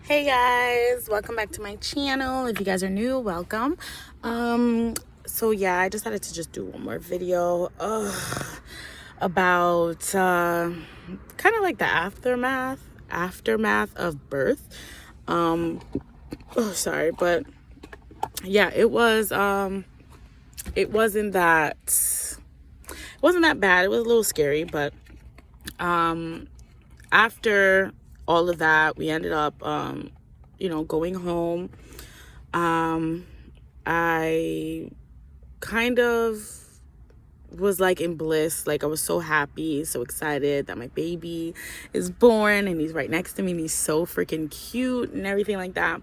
Hey guys, welcome back to my channel. If you guys are new, welcome. So yeah, I decided to just do one more video about kind of like the aftermath of birth. Sorry, but yeah, it wasn't that bad. It was a little scary, but after all of that, we ended up going home. I kind of was like in bliss. Like I was so happy, so excited that my baby is born and he's right next to me and he's so freaking cute and everything like that.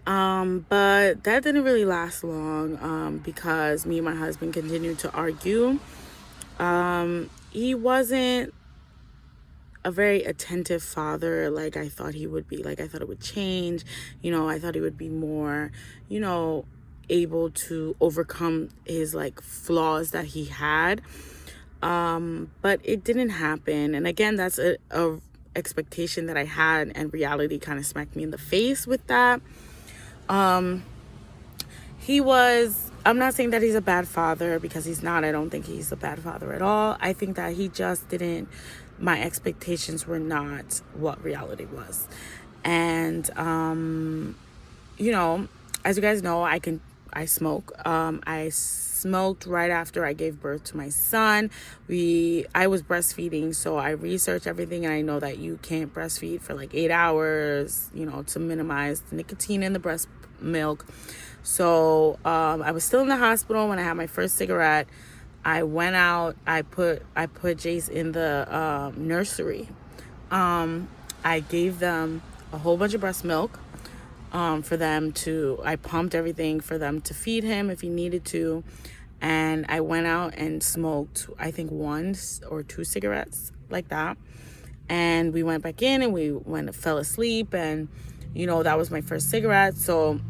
But that didn't really last long because me and my husband continued to argue. He wasn't a very attentive father like I thought he would be. Like I thought it would change. I thought he would be more, able to overcome his like flaws that he had. But it didn't happen. And again, that's a expectation that I had, and reality kind of smacked me in the face with that. I'm not saying that he's a bad father, because he's not. I don't think he's a bad father at all. I think that he just didn't, my expectations were not what reality was. And, as you guys know, I smoke. I smoked right after I gave birth to my son. I was breastfeeding, so I researched everything, and I know that you can't breastfeed for like 8 hours, to minimize the nicotine in the breast milk. So I was still in the hospital when I had my first cigarette. I went out. I put Jace in the nursery. I gave them a whole bunch of breast milk for them to. I pumped everything for them to feed him if he needed to, and I went out and smoked, I think 1 or 2 cigarettes like that. And we went back in and fell asleep, and that was my first cigarette. So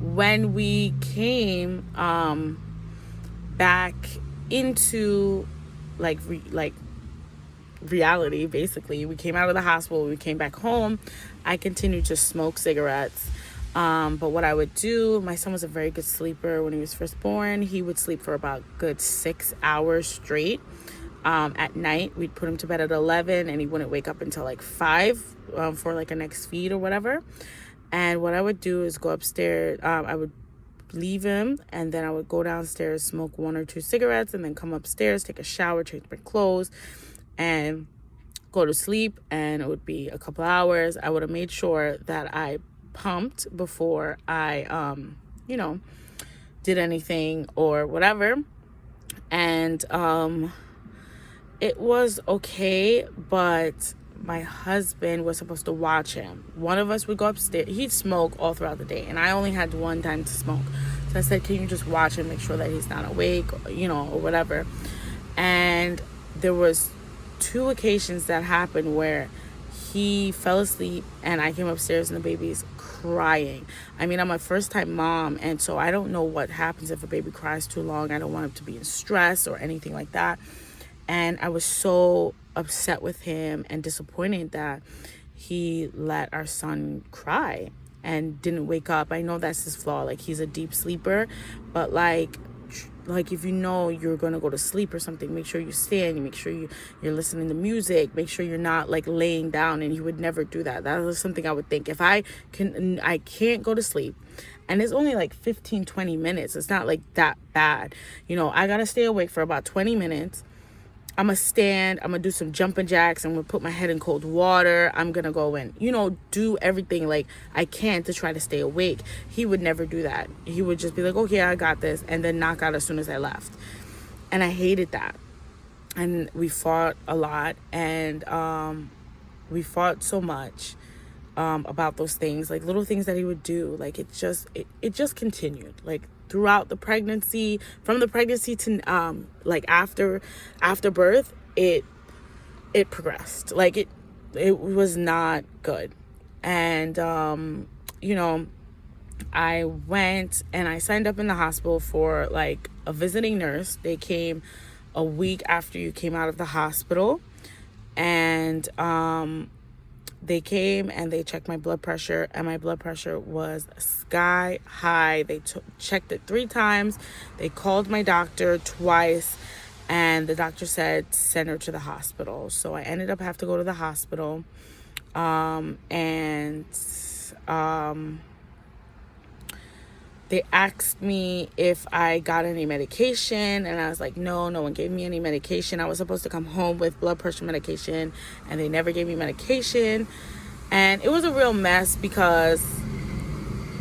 when we came back into reality, basically, we came out of the hospital, we came back home, I continued to smoke cigarettes. But what I would do, my son was a very good sleeper when he was first born. He would sleep for about good 6 hours straight. At night, we'd put him to bed at 11, and he wouldn't wake up until like 5 for like a next feed or whatever. And what I would do is go upstairs. I would leave him, and then I would go downstairs, smoke 1 or 2 cigarettes, and then come upstairs, take a shower, change my clothes, and go to sleep. And it would be a couple hours. I would have made sure that I pumped before I did anything or whatever. And it was okay, but my husband was supposed to watch him. One of us would go upstairs. He'd smoke all throughout the day, and I only had one time to smoke. So I said, can you just watch him, make sure that he's not awake, or whatever. And there was 2 occasions that happened where he fell asleep, and I came upstairs and the baby's crying. I mean, I'm a first-time mom, and so I don't know what happens if a baby cries too long. I don't want him to be in stress or anything like that. And I was so upset with him and disappointed that he let our son cry and didn't wake up. I know that's his flaw. Like, he's a deep sleeper, but like if you're gonna go to sleep or something, make sure you stand. You make sure you're listening to music. Make sure you're not like laying down. And he would never do that. That was something I would think. If I can't go to sleep, and it's only like 15-20 minutes. It's not like that bad. I gotta stay awake for about 20 minutes. I'm going to stand, I'm going to do some jumping jacks, I'm going to put my head in cold water, I'm going to go and, do everything like I can to try to stay awake. He would never do that. He would just be like, okay, I got this, and then knock out as soon as I left. And I hated that. And we fought a lot, and we fought so much about those things, like little things that he would do. Like it just continued, like throughout the pregnancy, from the pregnancy to like after birth, it progressed. Like it was not good. And I went and I signed up in the hospital for like a visiting nurse. They came a week after you came out of the hospital, and They came and they checked my blood pressure, and my blood pressure was sky high. They checked it 3 times. They called my doctor twice, and the doctor said send her to the hospital. So I ended up having to go to the hospital. They asked me if I got any medication, and I was like, no one gave me any medication. I was supposed to come home with blood pressure medication, and they never gave me medication. And it was a real mess because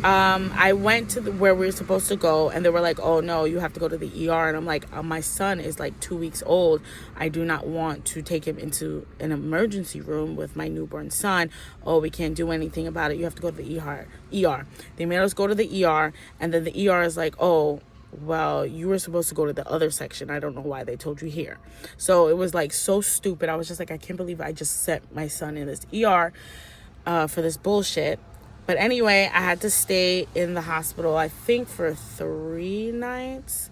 I went to where we were supposed to go, and they were like, oh no, you have to go to the ER. And I'm like, my son is like 2 weeks old. I do not want to take him into an emergency room with my newborn son. Oh, we can't do anything about it. You have to go to the ER. They made us go to the ER, and then the ER is like, oh, well, you were supposed to go to the other section. I don't know why they told you here. So it was like so stupid. I was just like, I can't believe I just sent my son in this ER for this bullshit. But anyway, I had to stay in the hospital, I think, for 3 nights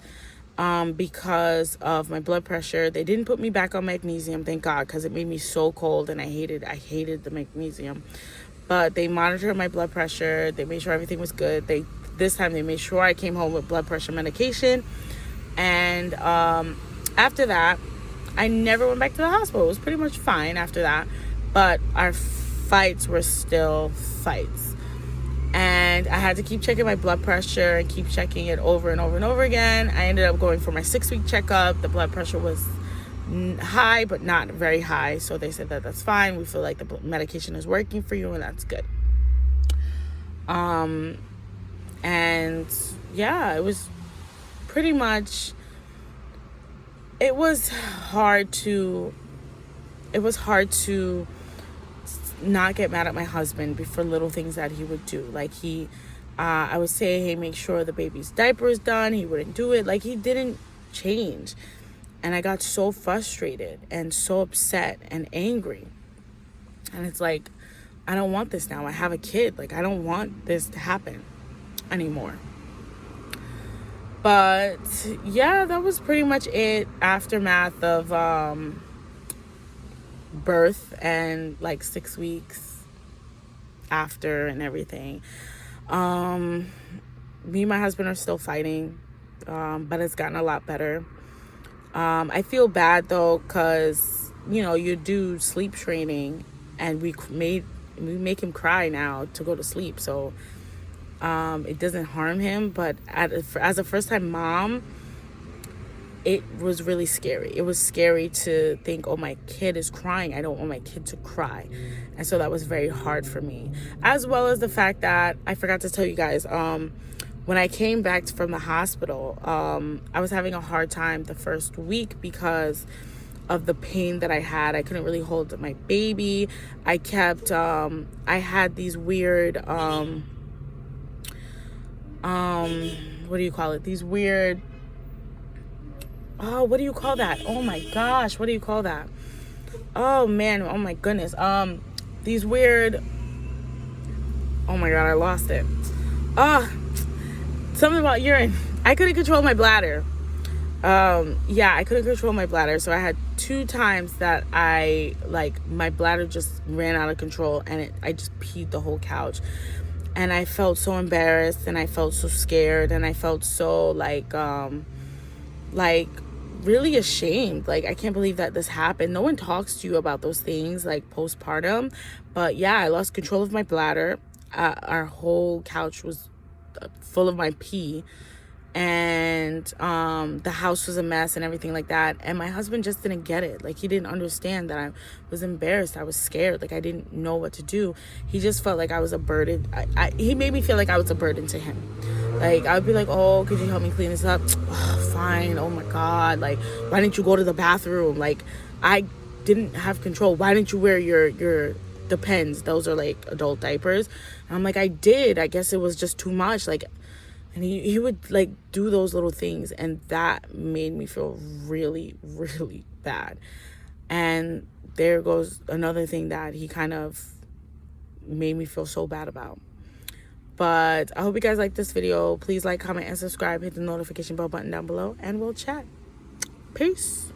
because of my blood pressure. They didn't put me back on magnesium, thank God, because it made me so cold, and I hated the magnesium. But they monitored my blood pressure. They made sure everything was good. This time they made sure I came home with blood pressure medication. And after that, I never went back to the hospital. It was pretty much fine after that. But our fights were still fights. And I had to keep checking my blood pressure and keep checking it over and over and over again. I ended up going for my 6-week checkup. The blood pressure was high, but not very high. So they said that that's fine. We feel like the medication is working for you, and that's good. And yeah, it was pretty much, it was hard to not get mad at my husband for little things that he would do. Like I would say, hey, make sure the baby's diaper is done. He wouldn't do it. Like, he didn't change. And I got so frustrated and so upset and angry. And it's like, I don't want this now. I have a kid. Like, I don't want this to happen anymore. But yeah, that was pretty much it. Aftermath of birth and like 6 weeks after and everything. Me and my husband are still fighting, but it's gotten a lot better. I feel bad though, because you do sleep training, and we make him cry now to go to sleep, so it doesn't harm him. But as a first-time mom, it was really scary. It was scary to think, oh, my kid is crying. I don't want my kid to cry. And so that was very hard for me. As well as the fact that I forgot to tell you guys, when I came back from the hospital, I was having a hard time the first week because of the pain that I had. I couldn't really hold my baby. I had these weird, what do you call it? These weird, what do you call that? Oh my gosh, what do you call that? Oh man, oh my goodness. These weird, oh my God, I lost it. Something about urine. I couldn't control my bladder. I couldn't control my bladder. So I had 2 times that my bladder just ran out of control, and I just peed the whole couch. And I felt so embarrassed, and I felt so scared, and I felt so really ashamed. Like, I can't believe that this happened. No one talks to you about those things, like postpartum. But yeah, I lost control of my bladder. Our whole couch was full of my pee, and the house was a mess and everything like that. And my husband just didn't get it. Like, he didn't understand that I was embarrassed. I was scared. Like, I didn't know what to do. He just felt like I was a burden. He made me feel like I was a burden to him. Like, I would be like, oh, could you help me clean this up? Oh, fine. Oh my God. Like, why didn't you go to the bathroom? Like, I didn't have control. Why didn't you wear your Depends? Those are like adult diapers. And I'm like, I did. I guess it was just too much. Like, and he would like do those little things, and that made me feel really, really bad. And there goes another thing that he kind of made me feel so bad about. But I hope you guys like this video. Please like, comment, and subscribe. Hit the notification bell button down below, and we'll chat. Peace.